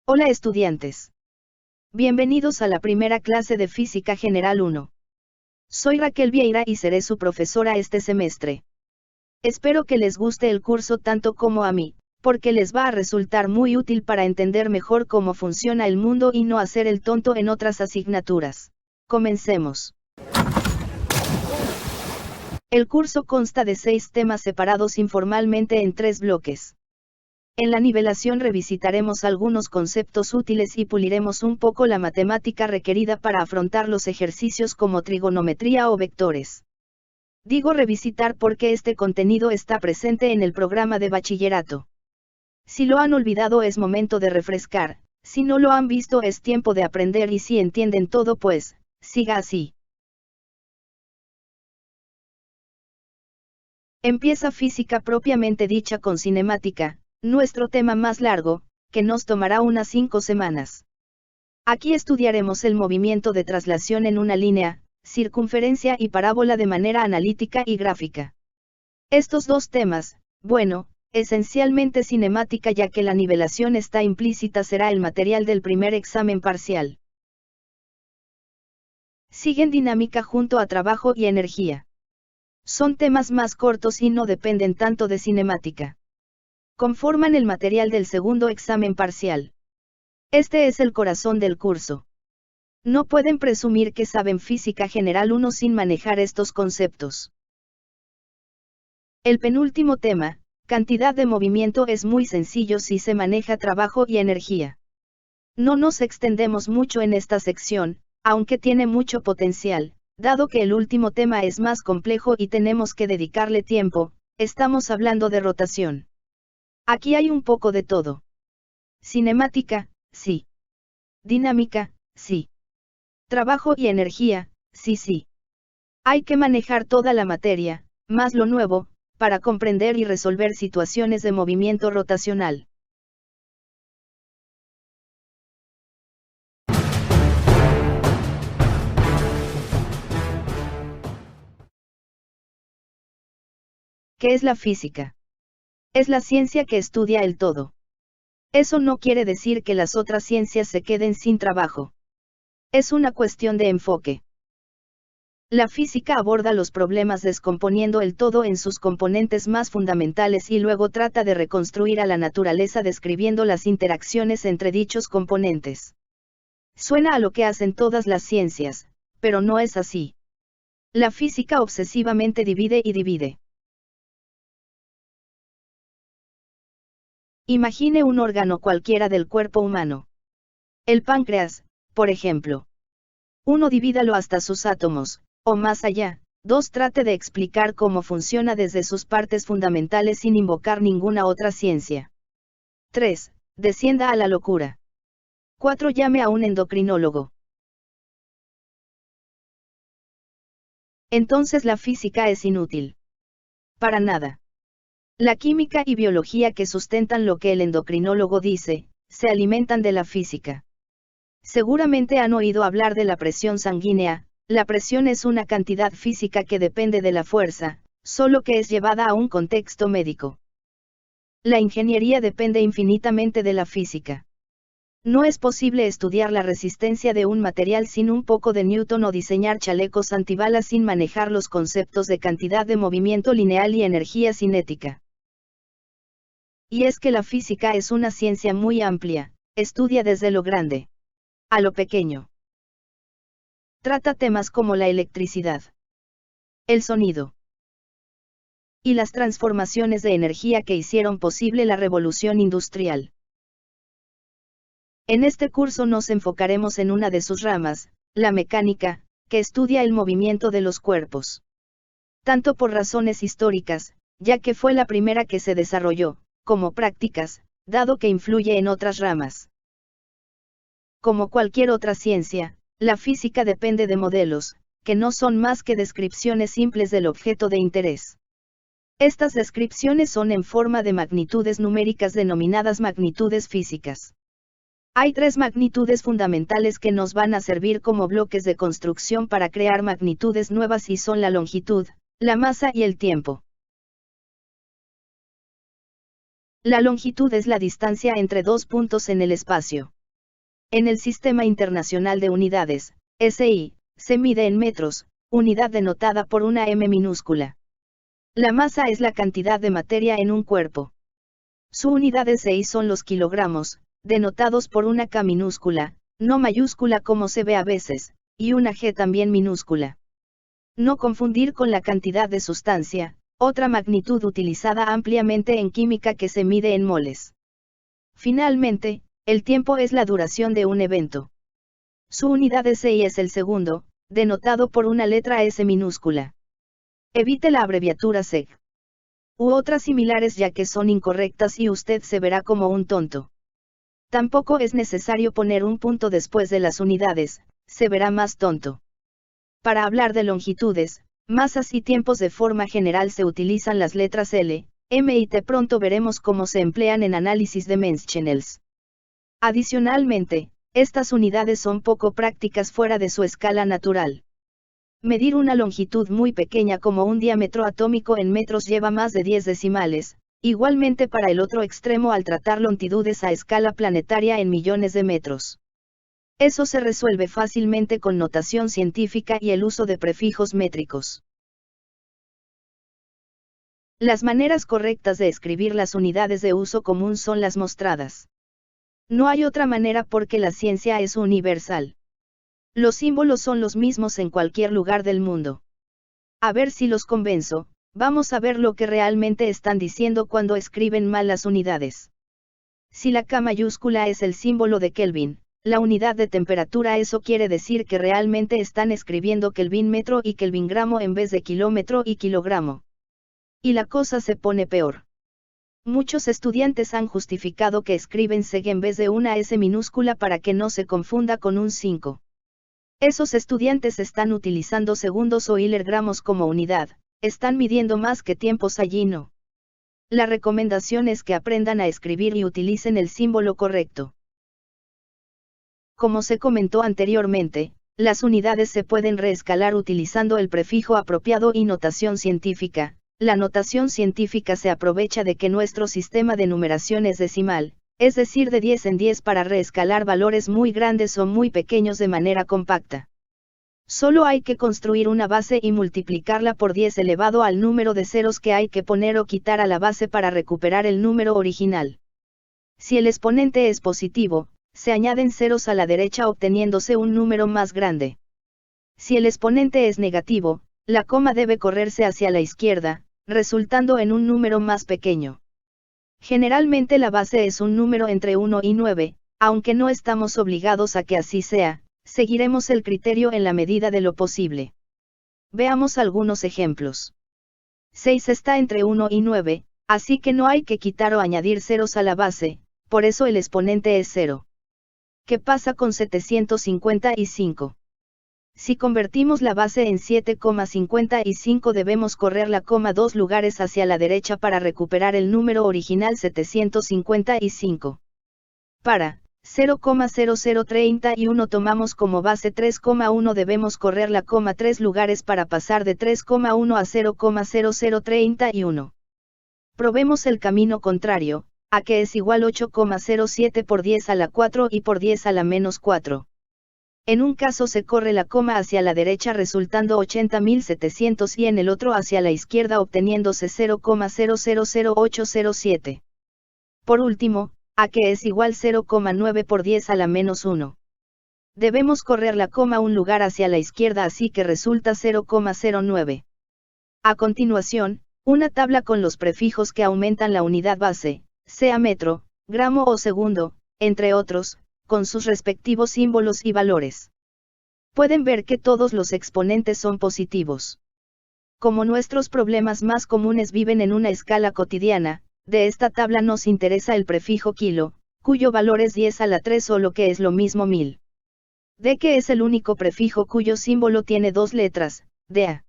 Hola estudiantes. Bienvenidos a la primera clase de Física General 1. Soy Raquel Vieira y seré su profesora este semestre. Espero que les guste el curso tanto como a mí, porque les va a resultar muy útil para entender mejor cómo funciona el mundo y no hacer el tonto en otras asignaturas. Comencemos. El curso consta de 6 temas separados informalmente en 3 bloques. En la nivelación revisitaremos algunos conceptos útiles y puliremos un poco la matemática requerida para afrontar los ejercicios como trigonometría o vectores. Digo revisitar porque este contenido está presente en el programa de bachillerato. Si lo han olvidado es momento de refrescar, si no lo han visto es tiempo de aprender y si entienden todo pues, siga así. Empieza física propiamente dicha con cinemática, nuestro tema más largo, que nos tomará unas 5 semanas. Aquí estudiaremos el movimiento de traslación en una línea, circunferencia y parábola de manera analítica y gráfica. Estos dos temas, bueno, esencialmente cinemática ya que la nivelación está implícita será el material del primer examen parcial. Siguen dinámica junto a trabajo y energía. Son temas más cortos y no dependen tanto de cinemática. Conforman el material del segundo examen parcial. Este es el corazón del curso. No pueden presumir que saben Física General 1 sin manejar estos conceptos. El penúltimo tema, cantidad de movimiento, es muy sencillo si se maneja trabajo y energía. No nos extendemos mucho en esta sección, aunque tiene mucho potencial, dado que el último tema es más complejo y tenemos que dedicarle tiempo, estamos hablando de rotación. Aquí hay un poco de todo. Cinemática, sí. Dinámica, sí. Trabajo y energía, sí. Hay que manejar toda la materia, más lo nuevo, para comprender y resolver situaciones de movimiento rotacional. ¿Qué es la física? Es la ciencia que estudia el todo. Eso no quiere decir que las otras ciencias se queden sin trabajo. Es una cuestión de enfoque. La física aborda los problemas descomponiendo el todo en sus componentes más fundamentales y luego trata de reconstruir a la naturaleza describiendo las interacciones entre dichos componentes. Suena a lo que hacen todas las ciencias, pero no es así. La física obsesivamente divide y divide. Imagine un órgano cualquiera del cuerpo humano. El páncreas, por ejemplo. 1. Divídalo hasta sus átomos, o más allá. 2. Trate de explicar cómo funciona desde sus partes fundamentales sin invocar ninguna otra ciencia. 3. Descienda a la locura. 4. Llame a un endocrinólogo. Entonces la física es inútil. Para nada. La química y biología que sustentan lo que el endocrinólogo dice, se alimentan de la física. Seguramente han oído hablar de la presión sanguínea. La presión es una cantidad física que depende de la fuerza, solo que es llevada a un contexto médico. La ingeniería depende infinitamente de la física. No es posible estudiar la resistencia de un material sin un poco de Newton o diseñar chalecos antibalas sin manejar los conceptos de cantidad de movimiento lineal y energía cinética. Y es que la física es una ciencia muy amplia, estudia desde lo grande a lo pequeño. Trata temas como la electricidad, el sonido y las transformaciones de energía que hicieron posible la revolución industrial. En este curso nos enfocaremos en una de sus ramas, la mecánica, que estudia el movimiento de los cuerpos. Tanto por razones históricas, ya que fue la primera que se desarrolló, como prácticas, dado que influye en otras ramas. Como cualquier otra ciencia, la física depende de modelos, que no son más que descripciones simples del objeto de interés. Estas descripciones son en forma de magnitudes numéricas denominadas magnitudes físicas. Hay 3 magnitudes fundamentales que nos van a servir como bloques de construcción para crear magnitudes nuevas y son la longitud, la masa y el tiempo. La longitud es la distancia entre 2 puntos en el espacio. En el Sistema Internacional de Unidades, SI, se mide en metros, unidad denotada por una m minúscula. La masa es la cantidad de materia en un cuerpo. Su unidad SI son los kilogramos, denotados por una K minúscula, no mayúscula como se ve a veces, y una G también minúscula. No confundir con la cantidad de sustancia, otra magnitud utilizada ampliamente en química que se mide en moles. Finalmente, el tiempo es la duración de un evento. Su unidad SI es el segundo, denotado por una letra S minúscula. Evite la abreviatura SEG. U otras similares ya que son incorrectas y usted se verá como un tonto. Tampoco es necesario poner un punto después de las unidades, se verá más tonto. Para hablar de longitudes, masas y tiempos de forma general se utilizan las letras L, M y T. Pronto veremos cómo se emplean en análisis de Menschenels. Adicionalmente, estas unidades son poco prácticas fuera de su escala natural. Medir una longitud muy pequeña como un diámetro atómico en metros lleva más de 10 decimales, igualmente para el otro extremo al tratar longitudes a escala planetaria en millones de metros. Eso se resuelve fácilmente con notación científica y el uso de prefijos métricos. Las maneras correctas de escribir las unidades de uso común son las mostradas. No hay otra manera porque la ciencia es universal. Los símbolos son los mismos en cualquier lugar del mundo. A ver si los convenzo, vamos a ver lo que realmente están diciendo cuando escriben mal las unidades. Si la K mayúscula es el símbolo de Kelvin, la unidad de temperatura, eso quiere decir que realmente están escribiendo Kelvin metro y Kelvin gramo en vez de kilómetro y kilogramo. Y la cosa se pone peor. Muchos estudiantes han justificado que escriben SEG en vez de una S minúscula para que no se confunda con un 5. Esos estudiantes están utilizando segundos o gramos como unidad, están midiendo más que tiempos allí no. La recomendación es que aprendan a escribir y utilicen el símbolo correcto. Como se comentó anteriormente, las unidades se pueden reescalar utilizando el prefijo apropiado y notación científica. La notación científica se aprovecha de que nuestro sistema de numeración es decimal, es decir de 10 en 10 para reescalar valores muy grandes o muy pequeños de manera compacta. Solo hay que construir una base y multiplicarla por 10 elevado al número de ceros que hay que poner o quitar a la base para recuperar el número original. Si el exponente es positivo, se añaden ceros a la derecha obteniéndose un número más grande. Si el exponente es negativo, la coma debe correrse hacia la izquierda, resultando en un número más pequeño. Generalmente la base es un número entre 1 y 9, aunque no estamos obligados a que así sea, seguiremos el criterio en la medida de lo posible. Veamos algunos ejemplos. 6 está entre 1 y 9, así que no hay que quitar o añadir ceros a la base, por eso el exponente es 0. ¿Qué pasa con 755? Si convertimos la base en 7,55 debemos correr la coma 2 lugares hacia la derecha para recuperar el número original 755. Para 0,0031 tomamos como base 3,1 debemos correr la coma 3 lugares para pasar de 3,1 a 0,0031. Probemos el camino contrario, a que es igual 8,07 por 10 a la 4 y por 10 a la menos 4. En un caso se corre la coma hacia la derecha resultando 80.700 y en el otro hacia la izquierda obteniéndose 0,000807. Por último, a que es igual 0,9 por 10 a la menos 1. Debemos correr la coma un lugar hacia la izquierda así que resulta 0,09. A continuación, una tabla con los prefijos que aumentan la unidad base, sea metro, gramo o segundo, entre otros, con sus respectivos símbolos y valores. Pueden ver que todos los exponentes son positivos. Como nuestros problemas más comunes viven en una escala cotidiana, de esta tabla nos interesa el prefijo kilo, cuyo valor es 10 a la 3 o lo que es lo mismo 1000. De que es el único prefijo cuyo símbolo tiene dos letras, DA.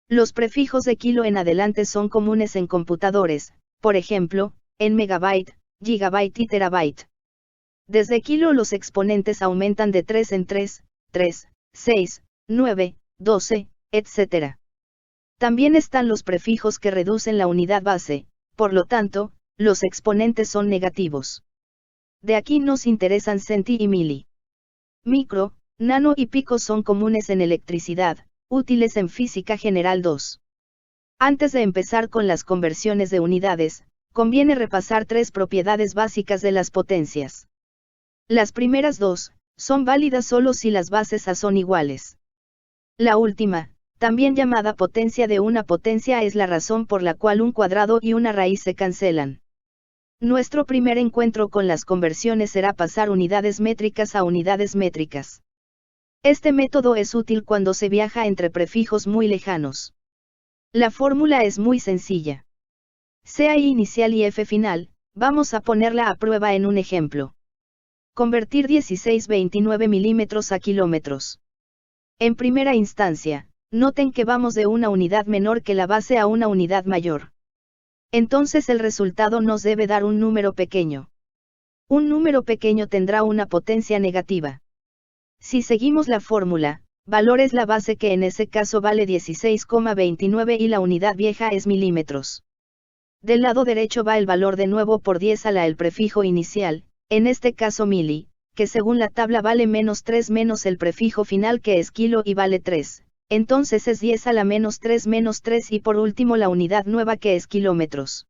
Los prefijos de kilo en adelante son comunes en computadores, por ejemplo, en megabyte, gigabyte y terabyte. Desde kilo los exponentes aumentan de 3 en 3, 3, 6, 9, 12, etc. También están los prefijos que reducen la unidad base, por lo tanto, los exponentes son negativos. De aquí nos interesan centi y mili. micro, nano y pico son comunes en electricidad, útiles en física general 2. Antes de empezar con las conversiones de unidades, conviene repasar 3 propiedades básicas de las potencias. Las primeras 2, son válidas solo si las bases A son iguales. La última, también llamada potencia de una potencia, es la razón por la cual un cuadrado y una raíz se cancelan. Nuestro primer encuentro con las conversiones será pasar unidades métricas a unidades métricas. Este método es útil cuando se viaja entre prefijos muy lejanos. La fórmula es muy sencilla. Sea I inicial y F final, vamos a ponerla a prueba en un ejemplo. Convertir 1629 milímetros a kilómetros. En primera instancia, noten que vamos de una unidad menor que la base a una unidad mayor. Entonces el resultado nos debe dar un número pequeño. Un número pequeño tendrá una potencia negativa. Si seguimos la fórmula, valor es la base, que en ese caso vale 16,29, y la unidad vieja es milímetros. Del lado derecho va el valor de nuevo por 10 a la el prefijo inicial, en este caso mili, que según la tabla vale -3 menos el prefijo final que es kilo y vale 3, entonces es 10 a la -3 menos 3, y por último la unidad nueva que es kilómetros.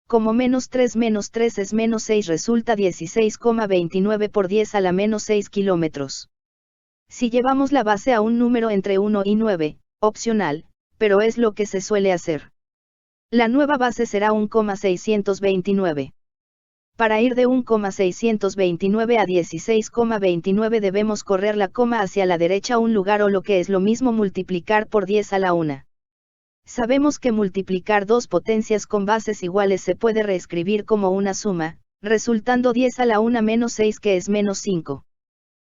Como -3 menos 3 es -6, resulta 16,29 por 10 a la -6 kilómetros. Si llevamos la base a un número entre 1 y 9, opcional, pero es lo que se suele hacer. La nueva base será 1,629. Para ir de 1,629 a 16,29 debemos correr la coma hacia la derecha un lugar, o lo que es lo mismo multiplicar por 10 a la 1. Sabemos que multiplicar dos potencias con bases iguales se puede reescribir como una suma, resultando 10 a la 1 menos 6, que es -5.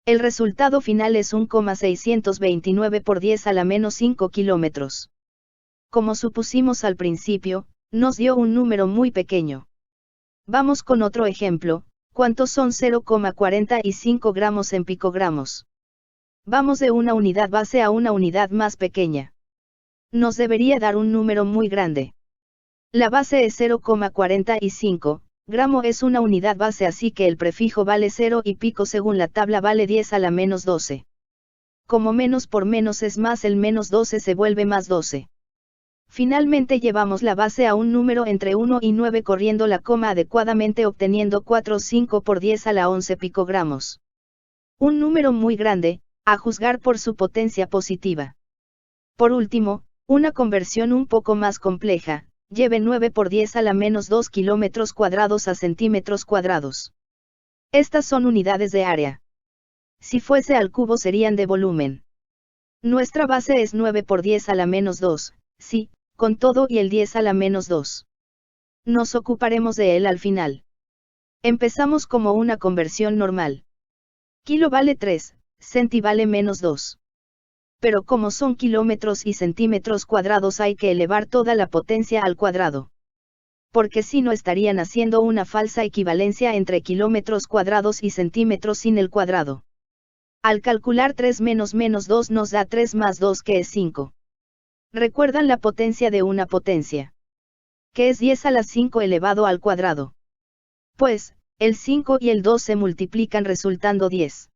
El resultado final es 1,629 por 10 a la -5 kilómetros. Como supusimos al principio, nos dio un número muy pequeño. Vamos con otro ejemplo. ¿Cuántos son 0,45 gramos en picogramos? Vamos de una unidad base a una unidad más pequeña. Nos debería dar un número muy grande. La base es 0,45, gramo es una unidad base, así que el prefijo vale 0 y pico según la tabla vale 10 a la -12. Como menos por menos es más, el -12 se vuelve +12. Finalmente llevamos la base a un número entre 1 y 9 corriendo la coma adecuadamente, obteniendo 4,5 por 10 a la 11 picogramos. Un número muy grande, a juzgar por su potencia positiva. Por último, una conversión un poco más compleja, lleve 9 por 10 a la -2 kilómetros cuadrados a centímetros cuadrados. Estas son unidades de área. Si fuese al cubo serían de volumen. Nuestra base es 9 por 10 a la -2, sí, con todo y el 10 a la -2. Nos ocuparemos de él al final. Empezamos como una conversión normal. Kilo vale 3, centi vale -2. Pero como son kilómetros y centímetros cuadrados hay que elevar toda la potencia al cuadrado. Porque si no estarían haciendo una falsa equivalencia entre kilómetros cuadrados y centímetros sin el cuadrado. Al calcular 3 menos -2 nos da 3 más 2, que es 5. ¿Recuerdan la potencia de una potencia? Que es 10 a la 5 elevado al cuadrado. Pues, el 5 y el 2 se multiplican resultando 10.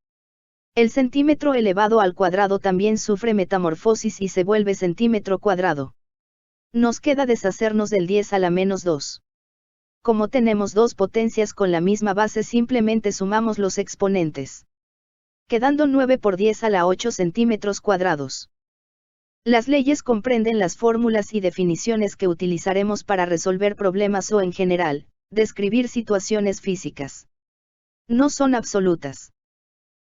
El centímetro elevado al cuadrado también sufre metamorfosis y se vuelve centímetro cuadrado. Nos queda deshacernos del 10 a la -2. Como tenemos dos potencias con la misma base, simplemente sumamos los exponentes. Quedando 9 por 10 a la 8 centímetros cuadrados. Las leyes comprenden las fórmulas y definiciones que utilizaremos para resolver problemas o en general, describir situaciones físicas. No son absolutas.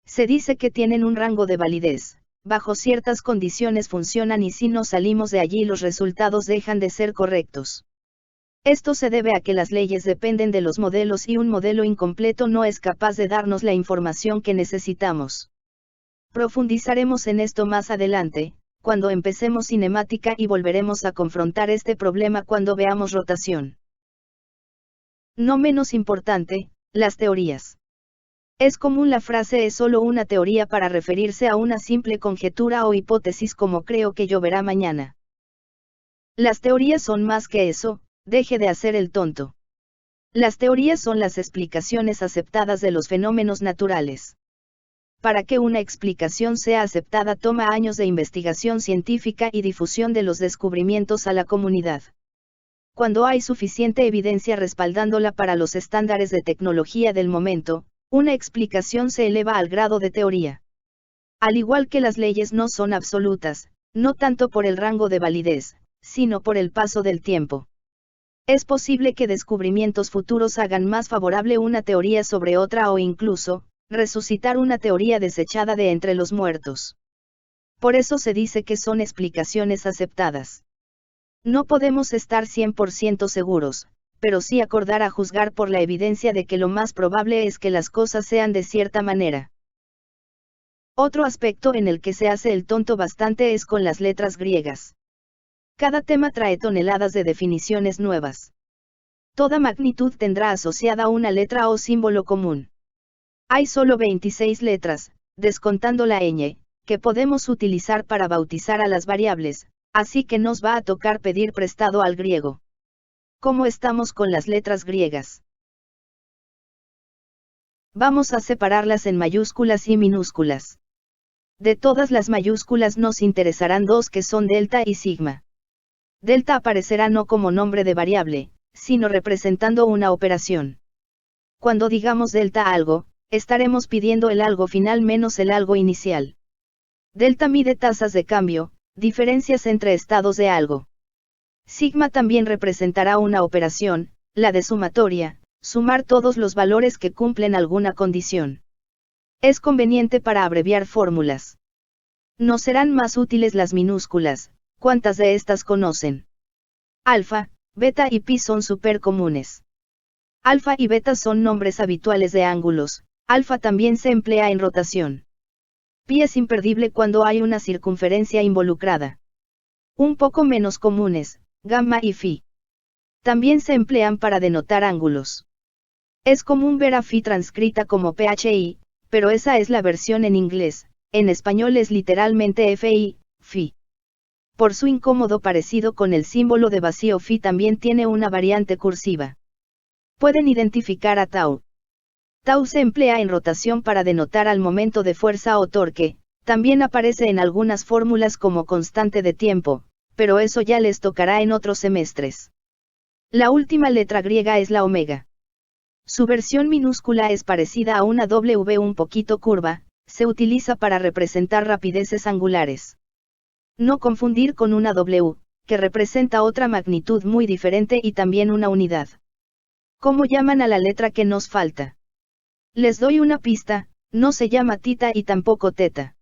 Se dice que tienen un rango de validez, bajo ciertas condiciones funcionan y si no salimos de allí los resultados dejan de ser correctos. Esto se debe a que las leyes dependen de los modelos y un modelo incompleto no es capaz de darnos la información que necesitamos. Profundizaremos en esto más adelante, cuando empecemos cinemática, y volveremos a confrontar este problema cuando veamos rotación. No menos importante, las teorías. Es común la frase "es solo una teoría" para referirse a una simple conjetura o hipótesis como "creo que lloverá mañana". Las teorías son más que eso, deje de hacer el tonto. Las teorías son las explicaciones aceptadas de los fenómenos naturales. Para que una explicación sea aceptada toma años de investigación científica y difusión de los descubrimientos a la comunidad. Cuando hay suficiente evidencia respaldándola para los estándares de tecnología del momento, una explicación se eleva al grado de teoría. Al igual que las leyes no son absolutas, no tanto por el rango de validez, sino por el paso del tiempo. Es posible que descubrimientos futuros hagan más favorable una teoría sobre otra o incluso, resucitar una teoría desechada de entre los muertos. Por eso se dice que son explicaciones aceptadas. No podemos estar 100% seguros, pero sí acordar a juzgar por la evidencia de que lo más probable es que las cosas sean de cierta manera. Otro aspecto en el que se hace el tonto bastante es con las letras griegas. Cada tema trae toneladas de definiciones nuevas. Toda magnitud tendrá asociada una letra o símbolo común. Hay solo 26 letras, descontando la ñ, que podemos utilizar para bautizar a las variables, así que nos va a tocar pedir prestado al griego. ¿Cómo estamos con las letras griegas? Vamos a separarlas en mayúsculas y minúsculas. De todas las mayúsculas nos interesarán dos que son delta y sigma. Delta aparecerá no como nombre de variable, sino representando una operación. Cuando digamos delta algo, estaremos pidiendo el algo final menos el algo inicial. Delta mide tasas de cambio, diferencias entre estados de algo. Sigma también representará una operación, la de sumatoria, sumar todos los valores que cumplen alguna condición. Es conveniente para abreviar fórmulas. Nos serán más útiles las minúsculas. ¿Cuántas de estas conocen? Alfa, beta y pi son súper comunes. Alfa y beta son nombres habituales de ángulos. Alfa también se emplea en rotación. Pi es imperdible cuando hay una circunferencia involucrada. Un poco menos comunes, gamma y phi. También se emplean para denotar ángulos. Es común ver a phi transcrita como phi, pero esa es la versión en inglés, en español es literalmente fi, phi. Por su incómodo parecido con el símbolo de vacío phi también tiene una variante cursiva. Pueden identificar a tau. Tau se emplea en rotación para denotar al momento de fuerza o torque, también aparece en algunas fórmulas como constante de tiempo, pero eso ya les tocará en otros semestres. La última letra griega es la omega. Su versión minúscula es parecida a una W un poquito curva, se utiliza para representar rapideces angulares. No confundir con una W, que representa otra magnitud muy diferente y también una unidad. ¿Cómo llaman a la letra que nos falta? Les doy una pista, no se llama tita y tampoco teta.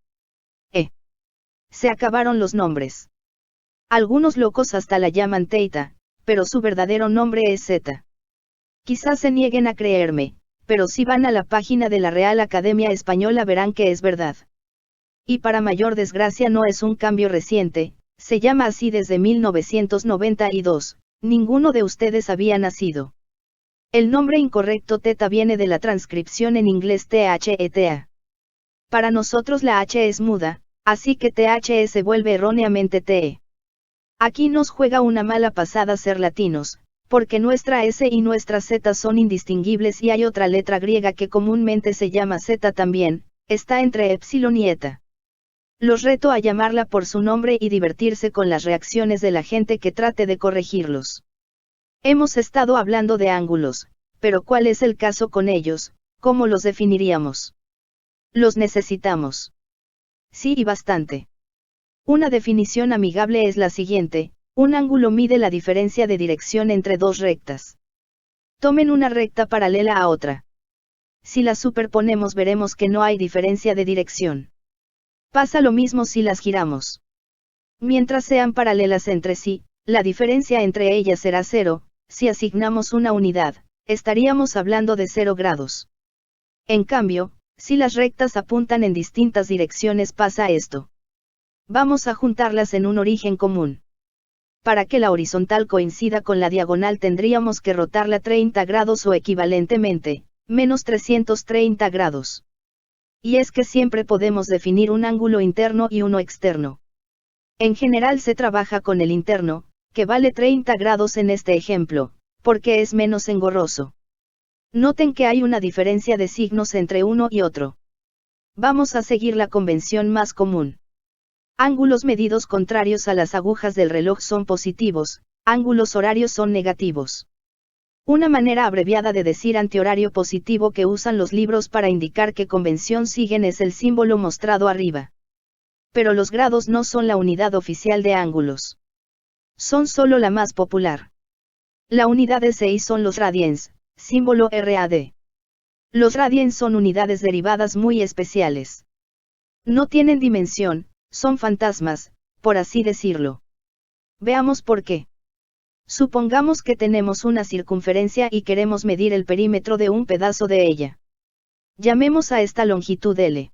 Se acabaron los nombres. Algunos locos hasta la llaman teita, pero su verdadero nombre es zeta. Quizás se nieguen a creerme, pero si van a la página de la Real Academia Española verán que es verdad. Y para mayor desgracia no es un cambio reciente, se llama así desde 1992, ninguno de ustedes había nacido. El nombre incorrecto teta viene de la transcripción en inglés theta. Para nosotros la H es muda, así que TH se vuelve erróneamente TE. Aquí nos juega una mala pasada ser latinos, porque nuestra S y nuestra Z son indistinguibles y hay otra letra griega que comúnmente se llama Z también, está entre epsilon y eta. Los reto a llamarla por su nombre y divertirse con las reacciones de la gente que trate de corregirlos. Hemos estado hablando de ángulos, pero ¿cuál es el caso con ellos? ¿Cómo los definiríamos? Los necesitamos. Sí y bastante. Una definición amigable es la siguiente: un ángulo mide la diferencia de dirección entre dos rectas. Tomen una recta paralela a otra. Si las superponemos veremos que no hay diferencia de dirección. Pasa lo mismo si las giramos. Mientras sean paralelas entre sí, la diferencia entre ellas será cero. Si asignamos una unidad, estaríamos hablando de 0 grados. En cambio, si las rectas apuntan en distintas direcciones pasa esto. Vamos a juntarlas en un origen común. Para que la horizontal coincida con la diagonal tendríamos que rotarla 30 grados o equivalentemente, menos 330 grados. Y es que siempre podemos definir un ángulo interno y uno externo. En general se trabaja con el interno, que vale 30 grados en este ejemplo, porque es menos engorroso. Noten que hay una diferencia de signos entre uno y otro. Vamos a seguir la convención más común. Ángulos medidos contrarios a las agujas del reloj son positivos, ángulos horarios son negativos. Una manera abreviada de decir antihorario positivo que usan los libros para indicar qué convención siguen es el símbolo mostrado arriba. Pero los grados no son la unidad oficial de ángulos. Son solo la más popular. La unidad SI son los radians, símbolo RAD. Los radians son unidades derivadas muy especiales. No tienen dimensión, son fantasmas, por así decirlo. Veamos por qué. Supongamos que tenemos una circunferencia y queremos medir el perímetro de un pedazo de ella. Llamemos a esta longitud L.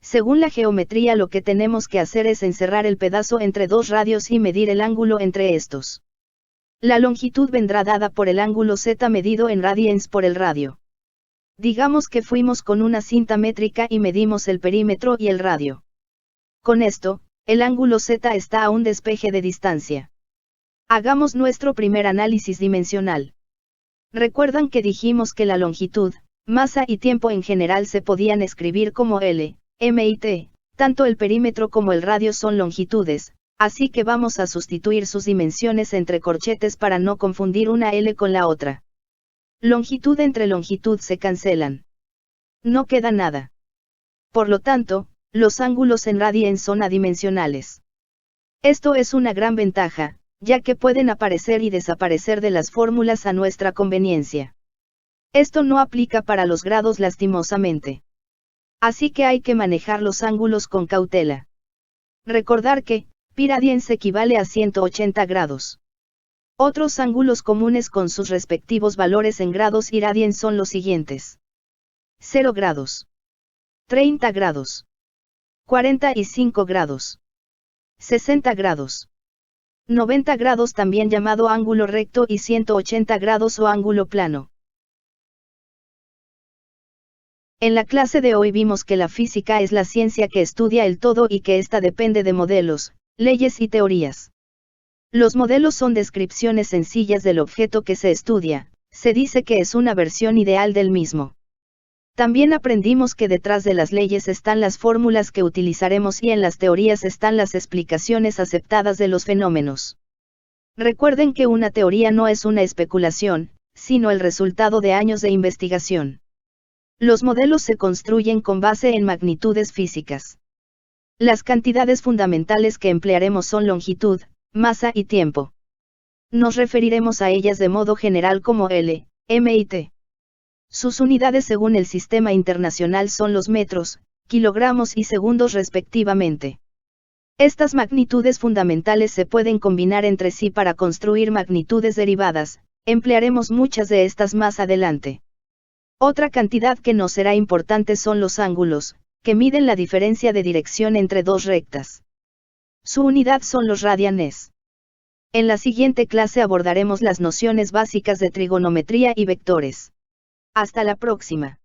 Según la geometría, lo que tenemos que hacer es encerrar el pedazo entre dos radios y medir el ángulo entre estos. La longitud vendrá dada por el ángulo Z medido en radians por el radio. Digamos que fuimos con una cinta métrica y medimos el perímetro y el radio. Con esto, el ángulo Z está a un despeje de distancia. Hagamos nuestro primer análisis dimensional. ¿Recuerdan que dijimos que la longitud, masa y tiempo en general se podían escribir como L, M y T? Tanto el perímetro como el radio son longitudes, así que vamos a sustituir sus dimensiones entre corchetes para no confundir una L con la otra. Longitud entre longitud se cancelan. No queda nada. Por lo tanto, los ángulos en radians son adimensionales. Esto es una gran ventaja, ya que pueden aparecer y desaparecer de las fórmulas a nuestra conveniencia. Esto no aplica para los grados lastimosamente. Así que hay que manejar los ángulos con cautela. Recordar que, pi radians equivale a 180 grados. Otros ángulos comunes con sus respectivos valores en grados y radians son los siguientes. 0 grados. 30 grados. 45 grados. 60 grados. 90 grados también llamado ángulo recto y 180 grados o ángulo plano. En la clase de hoy vimos que la física es la ciencia que estudia el todo y que ésta depende de modelos, leyes y teorías. Los modelos son descripciones sencillas del objeto que se estudia, se dice que es una versión ideal del mismo. También aprendimos que detrás de las leyes están las fórmulas que utilizaremos y en las teorías están las explicaciones aceptadas de los fenómenos. Recuerden que una teoría no es una especulación, sino el resultado de años de investigación. Los modelos se construyen con base en magnitudes físicas. Las cantidades fundamentales que emplearemos son longitud, masa y tiempo. Nos referiremos a ellas de modo general como L, M y T. Sus unidades según el sistema internacional son los metros, kilogramos y segundos respectivamente. Estas magnitudes fundamentales se pueden combinar entre sí para construir magnitudes derivadas, emplearemos muchas de estas más adelante. Otra cantidad que no será importante son los ángulos, que miden la diferencia de dirección entre dos rectas. Su unidad son los radianes. En la siguiente clase abordaremos las nociones básicas de trigonometría y vectores. Hasta la próxima.